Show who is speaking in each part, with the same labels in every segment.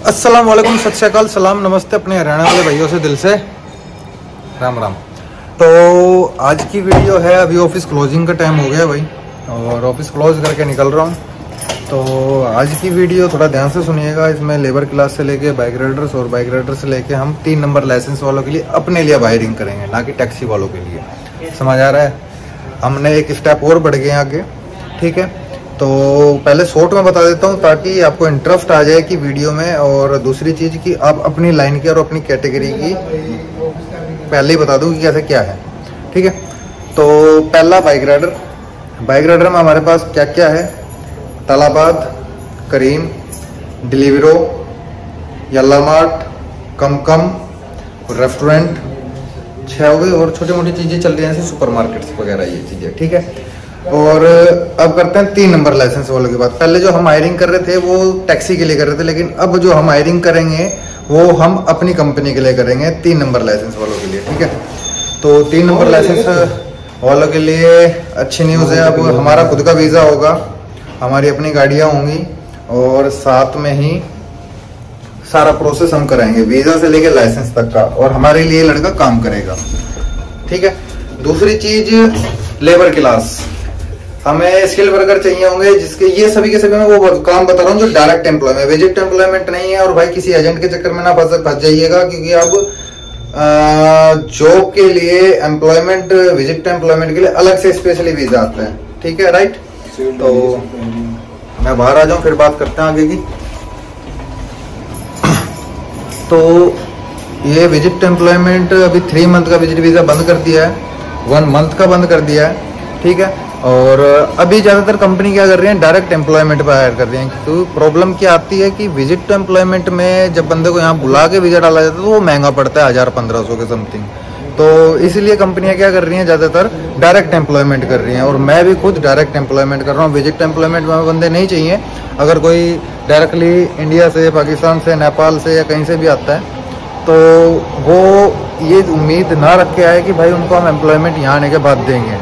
Speaker 1: अस्सलाम वालेकुम, सत श्री अकाल, सलाम, नमस्ते अपने हरियाणा वाले भाइयों से दिल से राम राम। तो आज की वीडियो है, अभी ऑफिस क्लोजिंग का टाइम हो गया भाई और ऑफिस क्लोज करके निकल रहा हूँ। तो आज की वीडियो थोड़ा ध्यान से सुनिएगा। इसमें लेबर क्लास से लेके बाइक राइडर्स और बाइक राइडर से लेके हम 3 नंबर लाइसेंस वालों के लिए अपने लिए वायरिंग करेंगे, ना कि टैक्सी वालों के लिए। समझ आ रहा है? हमने एक स्टेप और बढ़ गए आगे, ठीक है। तो पहले शॉर्ट में बता देता हूँ ताकि आपको इंटरेस्ट आ जाए कि वीडियो में, और दूसरी चीज़ कि आप अपनी लाइन की और अपनी कैटेगरी की पहले ही बता दूँ कि कैसे क्या है, ठीक है। तो पहला बाइक राइडर में हमारे पास क्या क्या है: तालाबाद, करीम, डिलीवरो, यल्ला मार्ट, कम, रेस्टोरेंट 6 हो गए, और छोटी मोटी चीज़ें चल रही हैं जैसे सुपरमार्केट्स वगैरह, ये चीज़ें, ठीक है। और अब करते हैं 3 नंबर लाइसेंस वालों की बात। पहले जो हम हायरिंग कर रहे थे वो टैक्सी के लिए कर रहे थे, लेकिन अब जो हम हायरिंग करेंगे वो हम अपनी कंपनी के लिए करेंगे, 3 नंबर लाइसेंस वालों के लिए, ठीक है। तो 3 नंबर लाइसेंस वालों के लिए अच्छी न्यूज़ है, अब हमारा खुद का वीज़ा होगा, हमारी अपनी गाड़ियाँ होंगी और साथ में ही सारा प्रोसेस हम कराएंगे, वीज़ा से लेके लाइसेंस तक का, और हमारे लिए लड़का काम करेगा, ठीक है। दूसरी चीज़, लेबर क्लास, हमें स्किल वर्कर चाहिए होंगे, जिसके ये सभी के सभी मैं वो काम बता रहा हूँ जो डायरेक्ट एम्प्लॉयमेंट, विजिट एम्प्लॉयमेंट नहीं है। और भाई किसी एजेंट के चक्कर में ना फंस जाइएगा, क्योंकि अब जॉब के लिए एम्प्लॉयमेंट, विजिट एम्प्लॉयमेंट के लिए अलग से स्पेशली वीजा आता है, ठीक है, राइट। तो मैं बाहर आ जाऊं, फिर बात करते हैं आगे की। तो ये विजिट एम्प्लॉयमेंट अभी 3 मंथ का विजिट वीजा बंद कर दिया है, 1 मंथ का बंद कर दिया है, ठीक है। और अभी ज़्यादातर कंपनी क्या कर रही है, डायरेक्ट एम्प्लॉयमेंट पर हायर कर रही हैं। तो प्रॉब्लम क्या आती है कि विजिट एम्प्लॉयमेंट में जब बंदे को यहाँ बुला के वीजा डाला जाता है तो वो महंगा पड़ता है, 1000-1500 के समथिंग। तो इसलिए कंपनियां क्या कर रही हैं, ज़्यादातर डायरेक्ट एम्प्लॉयमेंट कर रही हैं, और मैं भी खुद डायरेक्ट एम्प्लॉयमेंट कर रहा हूँ। विजिट एम्प्लॉयमेंट में बंदे नहीं चाहिए। अगर कोई डायरेक्टली इंडिया से, पाकिस्तान से, नेपाल से या कहीं से भी आता है तो वो ये उम्मीद ना रख के आए कि भाई उनको हम एम्प्लॉयमेंट यहाँ आने के बाद देंगे।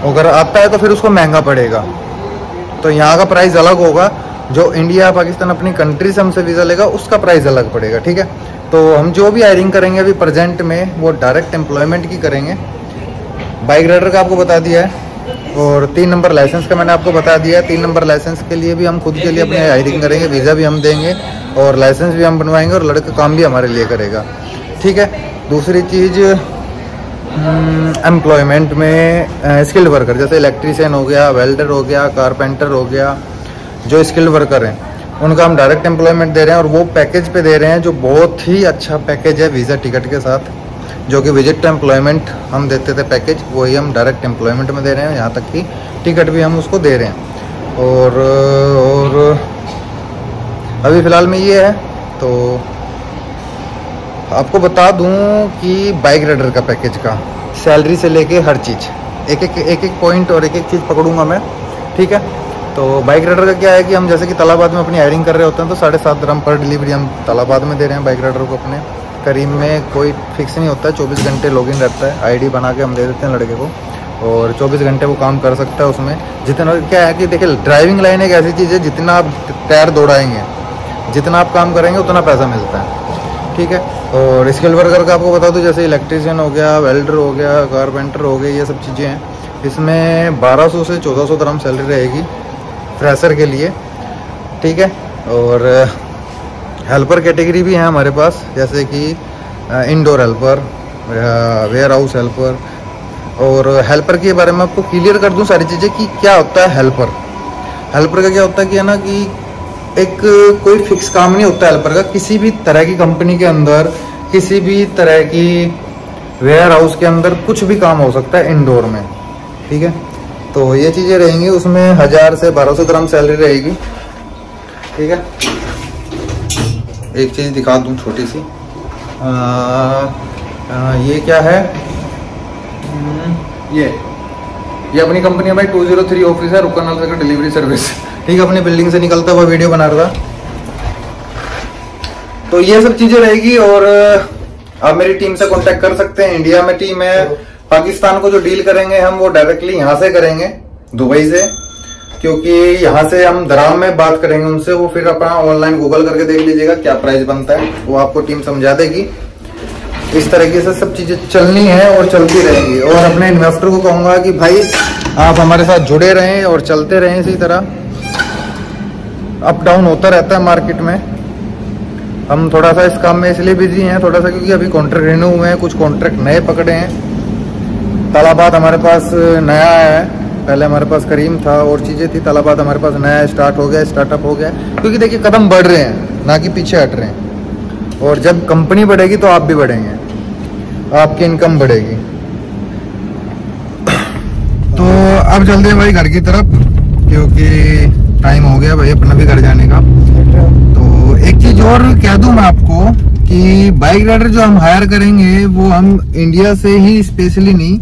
Speaker 1: अगर आता है तो फिर उसको महंगा पड़ेगा, तो यहाँ का प्राइस अलग होगा। जो इंडिया पाकिस्तान अपनी कंट्री से हमसे वीज़ा लेगा उसका प्राइस अलग पड़ेगा, ठीक है। तो हम जो भी हायरिंग करेंगे अभी प्रेजेंट में वो डायरेक्ट एम्प्लॉयमेंट की करेंगे। बाइक राइडर का आपको बता दिया है, और 3 नंबर लाइसेंस का मैंने आपको बता दिया है। 3 नंबर लाइसेंस के लिए भी हम खुद के लिए अपने हायरिंग करेंगे, वीज़ा भी हम देंगे और लाइसेंस भी हम बनवाएंगे, और लड़का काम भी हमारे लिए करेगा, ठीक है। दूसरी चीज़, एम्प्लॉयमेंट में स्किल्ड वर्कर जैसे इलेक्ट्रीशियन हो गया, वेल्डर हो गया, कारपेंटर हो गया, जो स्किल्ड वर्कर हैं उनका हम डायरेक्ट एम्प्लॉयमेंट दे रहे हैं, और वो पैकेज पे दे रहे हैं जो बहुत ही अच्छा पैकेज है वीज़ा टिकट के साथ। जो कि विजिट एम्प्लॉयमेंट हम देते थे पैकेज, वही हम डायरेक्ट एम्प्लॉयमेंट में दे रहे हैं, यहाँ तक कि टिकट भी हम उसको दे रहे हैं। और अभी फ़िलहाल में ये है। तो आपको बता दूं कि बाइक राइडर का पैकेज का सैलरी से लेके हर चीज़, एक एक पॉइंट और एक एक चीज़ पकड़ूंगा मैं, ठीक है। तो बाइक राइडर का क्या है कि हम जैसे कि तालाबाद में अपनी हायरिंग कर रहे होते हैं तो 7.5 dirham पर डिलीवरी हम तालाबाद में दे रहे हैं बाइक राइडर को अपने। करीम में कोई फिक्स नहीं होता है, 24 घंटे लॉगिन रहता है, आईडी बना के हम दे देते हैं लड़के को, और 24 घंटे वो काम कर सकता है उसमें। जितना क्या है कि देखिए, ड्राइविंग लाइन एक ऐसी चीज़ है, जितना आप टायर दौड़ाएंगे, जितना आप काम करेंगे उतना पैसा मिलता है, ठीक है। और स्किल वर्कर का आपको बता दूं, जैसे इलेक्ट्रीशियन हो गया, वेल्डर हो गया, कारपेंटर हो गए, ये सब चीज़ें हैं। इसमें 1200 से 1400 dirham सैलरी रहेगी फ्रेशर के लिए, ठीक है। और हेल्पर कैटेगरी भी है हमारे पास, जैसे कि indoor helper, warehouse helper. और हेल्पर के बारे में आपको क्लियर कर दूं सारी चीज़ें कि क्या होता है हेल्पर। हेल्पर का क्या होता है कि है ना कि एक कोई फिक्स काम नहीं होता हेल्पर का। किसी भी तरह की कंपनी के अंदर, किसी भी तरह की वेयर हाउस के अंदर कुछ भी काम हो सकता है इंडोर में, ठीक है। तो ये चीज़ें रहेंगी, उसमें 1000 से 1200 dirham सैलरी रहेगी, ठीक है। एक चीज़ दिखा दूँ छोटी सी, ये क्या है, ये अपनी कंपनी है भाई, 203 ऑफिस है, रुकन का डिलीवरी सर्विस, ठीक है। अपनी बिल्डिंग से निकलता हुआ वीडियो बना रहा था। तो ये सब चीजें रहेगी, और आप मेरी टीम से कांटेक्ट कर सकते हैं। इंडिया में टीम है, पाकिस्तान को जो डील करेंगे हम वो डायरेक्टली यहाँ से करेंगे, दुबई से, क्योंकि यहाँ से हम दराम में बात करेंगे उनसे, वो फिर अपना ऑनलाइन गूगल करके देख लीजिएगा क्या प्राइस बनता है, वो आपको टीम समझा देगी। इस तरीके से सब चीजें चलनी है और चलती रहेंगी। और अपने इन्वेस्टर को कहूंगा कि भाई आप हमारे साथ जुड़े रहें और चलते रहें इसी तरह। अप डाउन होता रहता है मार्केट में। हम थोड़ा सा इस काम में इसलिए बिजी हैं थोड़ा सा, क्योंकि अभी कॉन्ट्रैक्ट रिन्यू हुए हैं, कुछ कॉन्ट्रैक्ट नए पकड़े हैं। तालाबाद हमारे पास नया है, पहले हमारे पास करीम था और चीज़ें थी। तालाबाद हमारे पास नया स्टार्ट हो गया, स्टार्टअप हो गया, क्योंकि देखिए कदम बढ़ रहे हैं ना कि पीछे हट रहे हैं। और जब कंपनी बढ़ेगी तो आप भी बढ़ेंगे, आपकी इनकम बढ़ेगी। तो अब चलते हैं भाई घर की तरफ, क्योंकि टाइम हो गया भाई अपना भी घर जाने का। तो एक चीज और कह दूं मैं आपको कि बाइक राइडर जो हम हायर करेंगे वो हम इंडिया से ही स्पेशली नहीं,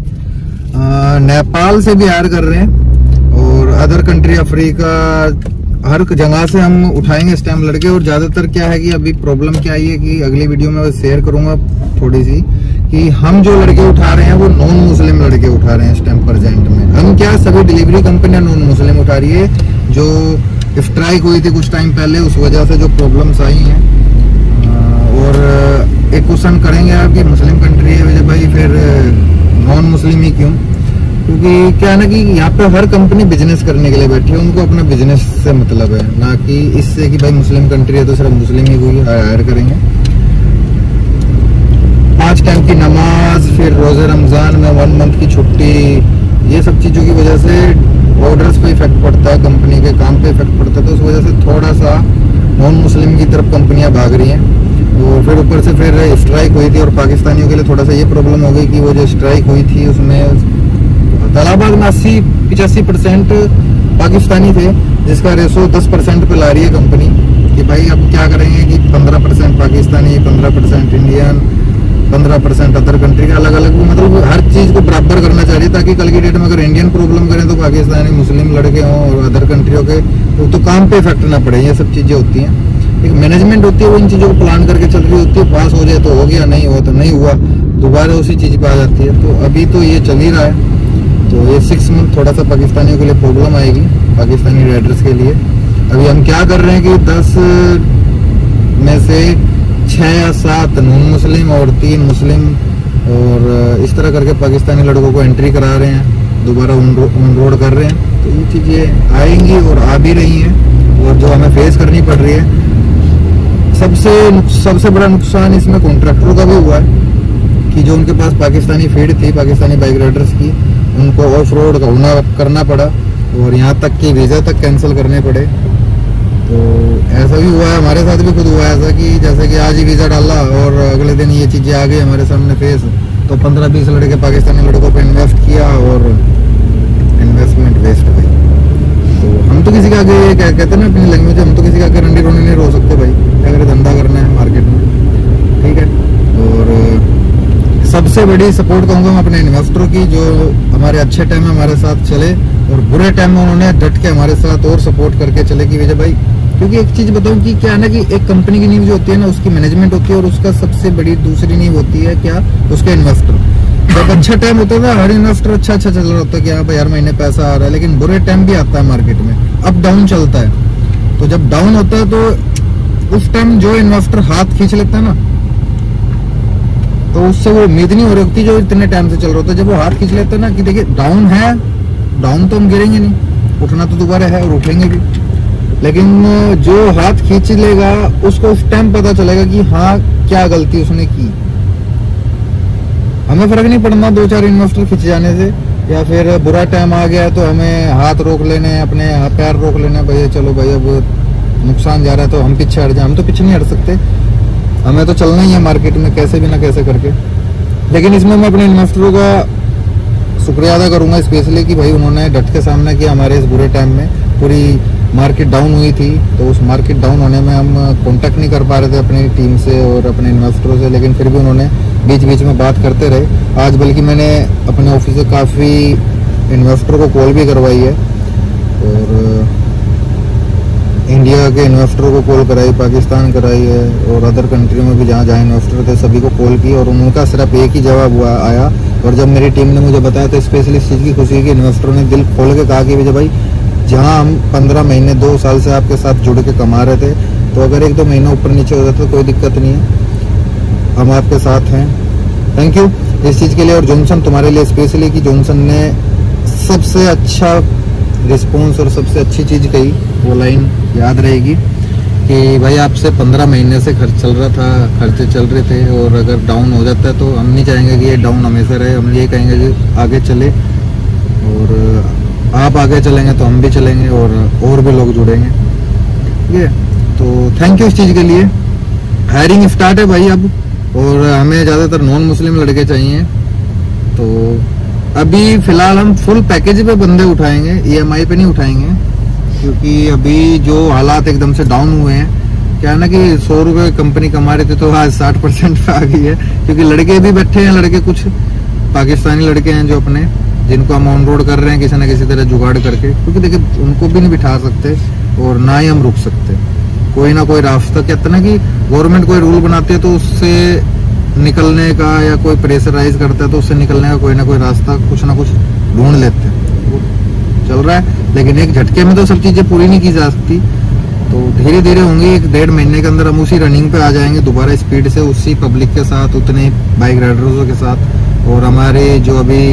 Speaker 1: नेपाल से भी हायर कर रहे हैं और अदर कंट्री, अफ्रीका, हर जगह से हम उठाएंगे इस टाइम लड़के। और ज्यादातर क्या है कि अभी प्रॉब्लम क्या आई है कि अगली वीडियो में शेयर करूंगा थोड़ी सी, कि हम जो लड़के उठा रहे हैं वो नॉन मुस्लिम लड़के उठा रहे हैं इस टाइम प्रेजेंट में। हम क्या सभी डिलीवरी कंपनियां नॉन मुस्लिम उठा रही है। जो स्ट्राइक हुई थी कुछ टाइम पहले, उस वजह से जो प्रॉब्लम्स आई हैं। और एक क्वेश्चन करेंगे आप कि मुस्लिम कंट्री है विजय भाई, फिर नॉन मुस्लिम ही क्यों? क्योंकि क्या है ना कि यहाँ पे हर कंपनी बिजनेस करने के लिए बैठी है, उनको अपना बिजनेस से मतलब है, ना कि इससे कि भाई मुस्लिम कंट्री है तो सिर्फ मुस्लिम ही कोई हायर करेंगे। 5 टाइम की नमाज, फिर रोजे रमजान में 1 मंथ की छुट्टी, ये सब चीजों की वजह से ऑर्डर्स पे इफेक्ट पड़ता है, कंपनी के काम पे इफेक्ट पड़ता है। तो उस वजह से थोड़ा सा नॉन मुस्लिम की तरफ कंपनियां भाग रही हैं। और फिर ऊपर से फिर स्ट्राइक हुई थी और पाकिस्तानियों के लिए थोड़ा सा ये प्रॉब्लम हो गई कि वो जो स्ट्राइक हुई थी उसमें तालाबाद में 80-85% पाकिस्तानी थे, जिसका रेशो 10% पे ला रही है कंपनी कि भाई अब क्या करेंगे कि 15% पाकिस्तानी, 15% इंडियन, 15% अदर कंट्री का, अलग अलग, मतलब हर चीज को बराबर करना चाह रही है, ताकि कल की डेट में अगर इंडियन प्रॉब्लम करें तो पाकिस्तानी मुस्लिम लड़के हों और अदर कंट्रियों के तो काम पे इफेक्ट ना पड़े। ये सब चीजें होती हैं, एक मैनेजमेंट होती है, वो इन चीजों को प्लान करके चल रही होती है। पास हो जाए तो हो गया, नहीं हुआ तो नहीं हुआ, दोबारा उसी चीज पे आ जाती है। तो अभी तो ये चल ही रहा है। तो ये 6 मंथ थोड़ा सा पाकिस्तानियों के लिए प्रॉब्लम आएगी, पाकिस्तानी राइडर्स के लिए। अभी हम क्या कर रहे हैं कि 10 में से 6 या 7 नॉन मुस्लिम और 3 मुस्लिम, और इस तरह करके पाकिस्तानी लड़कों को एंट्री करा रहे हैं, दोबारा ऑन रोड कर रहे हैं। तो ये चीजें आएंगी और आ भी रही हैं, और जो हमें फेस करनी पड़ रही है। सबसे बड़ा नुकसान इसमें कॉन्ट्रैक्टरों का भी हुआ है कि जो उनके पास पाकिस्तानी फीड थी, पाकिस्तानी बाइक राइडर्स की, उनको ऑफ रोड करना पड़ा और यहाँ तक कि वीजा तक कैंसिल करने पड़े। तो ऐसा भी हुआ है, हमारे साथ भी खुद हुआ है ऐसा कि जैसे कि आज ही वीजा डाला और अगले दिन ये चीजें आ गई हमारे सामने फेस। तो 15-20 लड़के पाकिस्तानी लड़कों पे इन्वेस्ट किया और इन्वेस्टमेंट वेस्ट हुई। तो हम तो किसी के आगे कहते हैं ना अपनी लैंग्वेज, हम तो किसी के आगे रंडी रोनी नहीं रो सकते भाई, अगर धंधा करना है मार्केट में, ठीक है। और सबसे बड़ी सपोर्ट कहूँगा मैं अपने इन्वेस्टरों की, जो हमारे अच्छे टाइम में हमारे साथ चले और बुरे टाइम में उन्होंने डट के हमारे साथ और सपोर्ट करके चले कि विजय भाई। क्योंकि एक चीज बताऊं कि क्या है ना कि एक कंपनी की नींव जो होती है ना, उसकी मैनेजमेंट होती है, और उसका सबसे बड़ी दूसरी नींव होती है क्या, उसके इन्वेस्टर। जब अच्छा टाइम होता है हर इन्वेस्टर अच्छा चल रहा होता है कि हाँ भाई हर महीने पैसा आ रहा है, लेकिन बुरे टाइम भी आता है मार्केट में, अप डाउन चलता है। तो जब डाउन होता है तो उस टाइम जो इन्वेस्टर हाथ खींच लेता है ना, तो उससे वो उम्मीद नहीं हो रही होती जो इतने टाइम से चल रहा होता है। जब वो हाथ खींच लेता है ना कि देखिए डाउन है, डाउन तो हम गिरेंगे नहीं, उठना तो दोबारा है और उठेंगे भी, लेकिन जो हाथ खींच लेगा उसको उस टाइम पता चलेगा कि हाँ क्या गलती उसने की। हमें फर्क नहीं पड़ना 2-4 इन्वेस्टर खींच जाने से, या फिर बुरा टाइम आ गया तो हमें हाथ रोक लेने, अपने पैर रोक लेने, भैया चलो भाई अब नुकसान जा रहा है तो हम पीछे हट जाए। हम तो पीछे नहीं हट सकते, हमें तो चलना ही है मार्केट में कैसे भी ना कैसे करके। लेकिन इसमें मैं अपने इन्वेस्टरों का शुक्रिया अदा करूंगा स्पेशली कि भाई उन्होंने डट के सामना किया हमारे इस बुरे टाइम में। पूरी मार्केट डाउन हुई थी, तो उस मार्केट डाउन होने में हम कांटेक्ट नहीं कर पा रहे थे अपनी टीम से और अपने इन्वेस्टरों से, लेकिन फिर भी उन्होंने बीच बीच में बात करते रहे। आज बल्कि मैंने अपने ऑफिस से काफ़ी इन्वेस्टरों को कॉल भी करवाई है, और इंडिया के इन्वेस्टरों को कॉल कराई, पाकिस्तान कराई है, और अदर कंट्रियों में भी जहाँ जहाँ इन्वेस्टर थे सभी को कॉल की, और उनका सिर्फ एक ही जवाब आया। और जब मेरी टीम ने मुझे बताया तो स्पेशली इस चीज़ की खुशी की इन्वेस्टरों ने दिल खोल के कहा कि विजय भाई जहाँ हम 15 महीने 2 साल से आपके साथ जुड़ के कमा रहे थे, तो अगर 1-2 महीना ऊपर नीचे हो जाता तो कोई दिक्कत नहीं है, हम आपके साथ हैं। थैंक यू इस चीज़ के लिए। और जॉनसन तुम्हारे लिए स्पेशली कि जॉनसन ने सबसे अच्छा रिस्पॉन्स और सबसे अच्छी चीज़ कही, वो लाइन याद रहेगी कि भाई आपसे 15 महीने से खर्च चल रहा था, खर्चे चल रहे थे, और अगर डाउन हो जाता है तो हम नहीं चाहेंगे कि ये डाउन हमेशा रहे, हम ये कहेंगे कि आगे चले, और आप आगे चलेंगे तो हम भी चलेंगे और भी लोग जुड़ेंगे। ठीक है, तो थैंक यू इस चीज़ के लिए। हायरिंग स्टार्ट है भाई अब, और हमें ज़्यादातर नॉन मुस्लिम लड़के चाहिए। तो अभी फ़िलहाल हम फुल पैकेज पे बंदे उठाएंगे, EMI पे नहीं उठाएंगे, क्योंकि अभी जो हालात एकदम से डाउन हुए हैं, क्या है ना कि 100 रुपये कंपनी कमा रहे थे तो आज 60% पे आ गई है, क्योंकि लड़के भी बैठे हैं, लड़के कुछ पाकिस्तानी लड़के हैं जो अपने, जिनको हम ऑन रोड कर रहे हैं किसी न किसी तरह जुगाड़ करके, क्योंकि देखिए उनको भी नहीं बिठा सकते और ना ही हम रुक सकते, कोई ना कोई रास्ता। कहते ना कि गवर्नमेंट कोई रूल बनाती है तो उससे निकलने का, या कोई प्रेशराइज करता है तो उससे निकलने का कोई ना कोई रास्ता कुछ ना कुछ ढूंढ लेते हैं, वो चल रहा है। लेकिन एक झटके में तो सब चीजें पूरी नहीं की जा सकती, तो धीरे धीरे होंगी। 1-1.5 महीने के अंदर हम उसी रनिंग पे आ जाएंगे दोबारा स्पीड से, उसी पब्लिक के साथ, उतने बाइक राइडर्सों के साथ। और हमारे जो अभी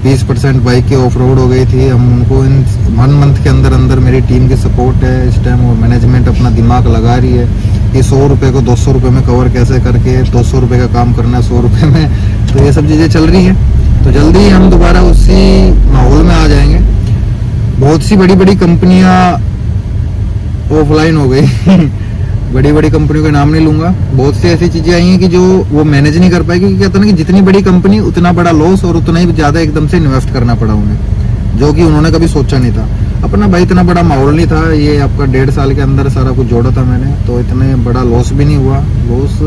Speaker 1: 20% बाइक की ऑफ रोड हो गई थी, हम उनको इन 1 मंथ के अंदर अंदर, मेरी टीम की सपोर्ट है इस टाइम, और मैनेजमेंट अपना दिमाग लगा रही है कि 100 रुपये को 200 रुपये में कवर कैसे करके 200 रुपये का काम करना है 100 रुपये में। तो ये सब चीज़ें चल रही हैं, तो जल्दी ही हम दोबारा उसी माहौल में आ जाएंगे। बहुत सी बड़ी बड़ी कंपनियां ऑफलाइन हो गई बड़ी बड़ी कंपनियों का नाम नहीं लूंगा, बहुत सी ऐसी चीजें आई हैं कि जो वो मैनेज नहीं कर पाएगी, क्योंकि कहते हैं ना कि जितनी बड़ी कंपनी उतना बड़ा लॉस, और उतना ही ज्यादा एकदम से इन्वेस्ट करना पड़ा उन्हें, जो कि उन्होंने कभी सोचा नहीं था। अपना भाई इतना बड़ा माहौल नहीं था, ये आपका 1.5 साल के अंदर सारा कुछ जोड़ा था मैंने, तो इतने बड़ा लॉस भी नहीं हुआ। लॉस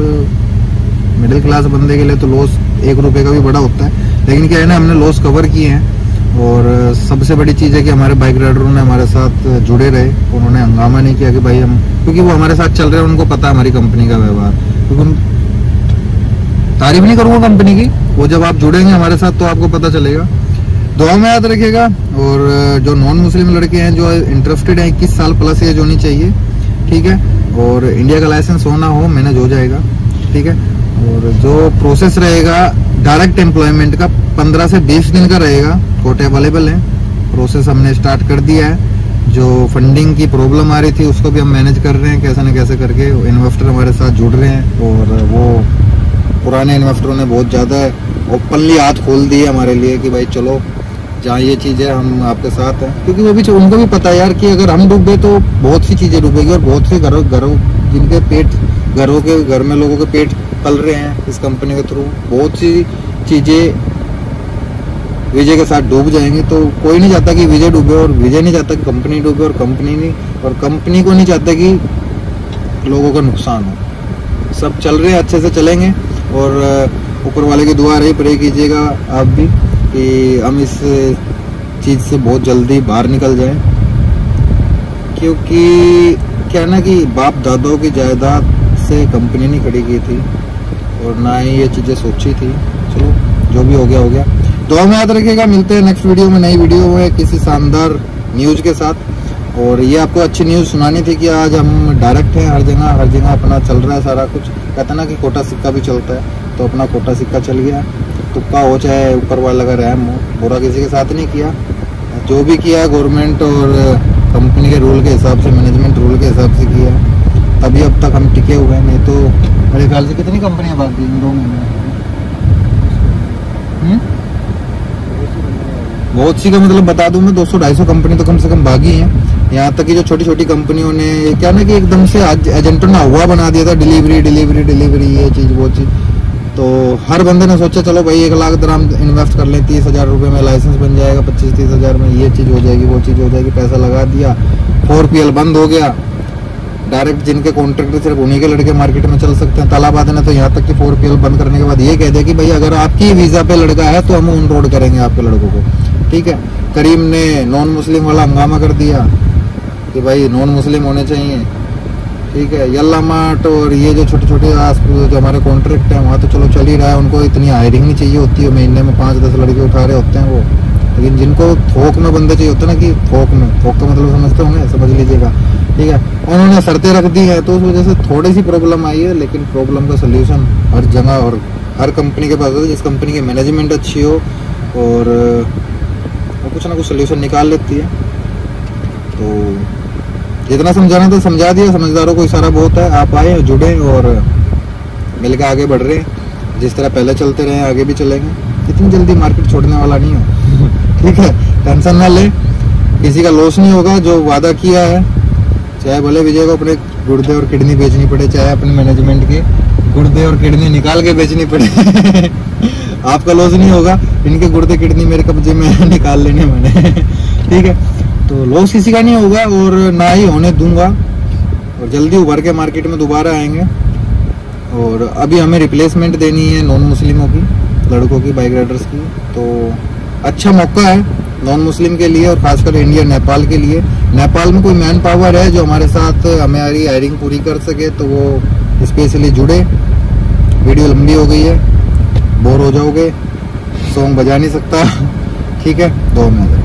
Speaker 1: मिडिल क्लास बंदे के लिए तो लॉस 1 रुपये का भी बड़ा होता है, लेकिन क्या है ना, हमने लॉस कवर किए हैं। और सबसे बड़ी चीज़ है कि हमारे बाइक राइडरों ने हमारे साथ जुड़े रहे, उन्होंने हंगामा नहीं किया कि भाई हम, क्योंकि वो हमारे साथ चल रहे हैं, उनको पता है हमारी कंपनी का व्यवहार। क्योंकि तारीफ नहीं करूँगा कंपनी की, वो जब आप जुड़ेंगे हमारे साथ तो आपको पता चलेगा। दुआ में याद रखिएगा। और जो नॉन मुस्लिम लड़के हैं जो इंटरेस्टेड हैं, 21 साल प्लस एज होनी चाहिए, ठीक है, और इंडिया का लाइसेंस होना हो, मैनेज हो जाएगा, ठीक है। और जो प्रोसेस रहेगा डायरेक्ट एम्प्लॉयमेंट का 15 से 20 दिन का रहेगा, कोटे अवेलेबल है, प्रोसेस हमने स्टार्ट कर दिया है। जो फंडिंग की प्रॉब्लम आ रही थी उसको भी हम मैनेज कर रहे हैं कैसे न कैसे करके, इन्वेस्टर हमारे साथ जुड़ रहे हैं, और वो पुराने इन्वेस्टरों ने बहुत ज़्यादा ओपनली हाथ खोल दिए हमारे लिए कि भाई चलो जहाँ ये चीज़ें हम आपके साथ हैं, क्योंकि वो भी उनको भी पता है यार कि अगर हम डूबे तो बहुत सी चीज़ें डूबेगी, और बहुत से घरों जिनके घर में लोगों के पेट पल रहे हैं इस कंपनी के थ्रू, बहुत सी चीज़ें विजय के साथ डूब जाएंगे। तो कोई नहीं चाहता कि विजय डूबे, और विजय नहीं चाहता कि कंपनी डूबे, और कंपनी को नहीं चाहता कि लोगों का नुकसान हो। सब चल रहे हैं, अच्छे से चलेंगे, और ऊपर वाले की दुआ रही, प्रे कीजिएगा आप भी कि हम इस चीज़ से बहुत जल्दी बाहर निकल जाएं, क्योंकि क्या ना कि बाप दादाओं की जायदाद से कंपनी नहीं खड़ी की थी, और ना ही ये चीज़ें सोची थी। चलो जो भी हो गया हो गया। दुआ में याद रखिएगा। मिलते हैं नेक्स्ट वीडियो में, नई वीडियो में किसी शानदार न्यूज़ के साथ। और ये आपको अच्छी न्यूज़ सुनानी थी कि आज हम डायरेक्ट हैं, हर जगह अपना चल रहा है सारा कुछ। कहते ना कि कोटा सिक्का भी चलता है, तो अपना कोटा सिक्का चल गया। तुक्का हो चाहे ऊपर वाला का रहम हो, बुरा किसी के साथ नहीं किया। जो भी किया गवर्नमेंट और कंपनी के रूल के हिसाब से, मैनेजमेंट रूल के हिसाब से किया, तभी अब तक हम टिके हुए हैं। नहीं तो मेरे ख्याल से कितनी कंपनियां भाग गई इन 2 महीने? बहुत सी का मतलब बता दूं मैं, 200-250 कंपनी तो कम से कम भागी हैं। यहाँ तक कि जो छोटी छोटी कंपनियों ने क्या ना कि एकदम से एजेंटों ने हुआ बना दिया था, डिलीवरी ये चीज़ वो चीज़। तो हर बंदे ने सोचा चलो भाई 1 लाख दराम इन्वेस्ट कर लें, 30,000 रुपये में लाइसेंस बन जाएगा, 25-30 हज़ार में ये चीज़ हो जाएगी, वो चीज़ हो जाएगी। पैसा लगा दिया, 4PL बंद हो गया। डायरेक्ट जिनके कॉन्ट्रैक्ट सिर्फ उन्हीं के लड़के मार्केट में चल सकते हैं। तालाबाद ने तो यहाँ तक कि 4PL बंद करने के बाद ये कह दिया कि भाई अगर आपकी वीज़ा पे लड़का है तो हम ऑन रोड करेंगे आपके लड़कों को, ठीक है। करीम ने नॉन मुस्लिम वाला हंगामा कर दिया कि भाई नॉन मुस्लिम होने चाहिए, ठीक है। यल्ला मार्ट और ये जो छोटे छोटे जो हमारे कॉन्ट्रैक्ट हैं वहाँ तो चलो चल ही रहा है, उनको इतनी हायरिंग नहीं चाहिए होती है, महीने में 5-10 लड़के उठा रहे होते हैं वो, लेकिन जिनको थोक में बंदे चाहिए होता है ना, कि थोक का मतलब समझते होंगे, समझ लीजिएगा, ठीक है, उन्होंने शर्तें रख दी है, तो उस वजह से थोड़ी सी प्रॉब्लम आई है। लेकिन प्रॉब्लम का सोल्यूशन हर जगह और हर कंपनी के पास होता है। जिस कंपनी की मैनेजमेंट अच्छी हो और कुछ ना कुछ सोल्यूशन निकाल लेती है। तो जितना समझाना था समझा दिया, समझदारों को इशारा बहुत है। आप आए, जुड़े और मिलकर आगे बढ़ रहे हैं। जिस तरह पहले चलते रहे आगे भी चलेंगे। इतनी जल्दी मार्केट छोड़ने वाला नहीं हो ठीक है, टेंशन ना ले, किसी का लॉस नहीं होगा। जो वादा किया है, चाहे भले विजय को अपने गुर्दे और किडनी बेचनी पड़े, चाहे अपने मैनेजमेंट के गुर्दे और किडनी निकाल के बेचनी पड़े आपका लॉस नहीं होगा। इनके गुर्दे किडनी मेरे कब्जे में निकाल लेने मैंने ठीक है, तो लॉस किसी का नहीं होगा और ना ही होने दूंगा। और जल्दी उभर के मार्केट में दोबारा आएंगे। और अभी हमें रिप्लेसमेंट देनी है नॉन मुस्लिमों की, लड़कों की, बाइक राइडर्स की। तो अच्छा मौका है नॉन मुस्लिम के लिए और खासकर इंडिया नेपाल के लिए। नेपाल में कोई मैन पावर है जो हमारे साथ हमारी हायरिंग पूरी कर सके, तो वो स्पेशली जुड़े। वीडियो लंबी हो गई है, बोर हो जाओगे, सॉन्ग बजा नहीं सकता ठीक है, 2 मिनट।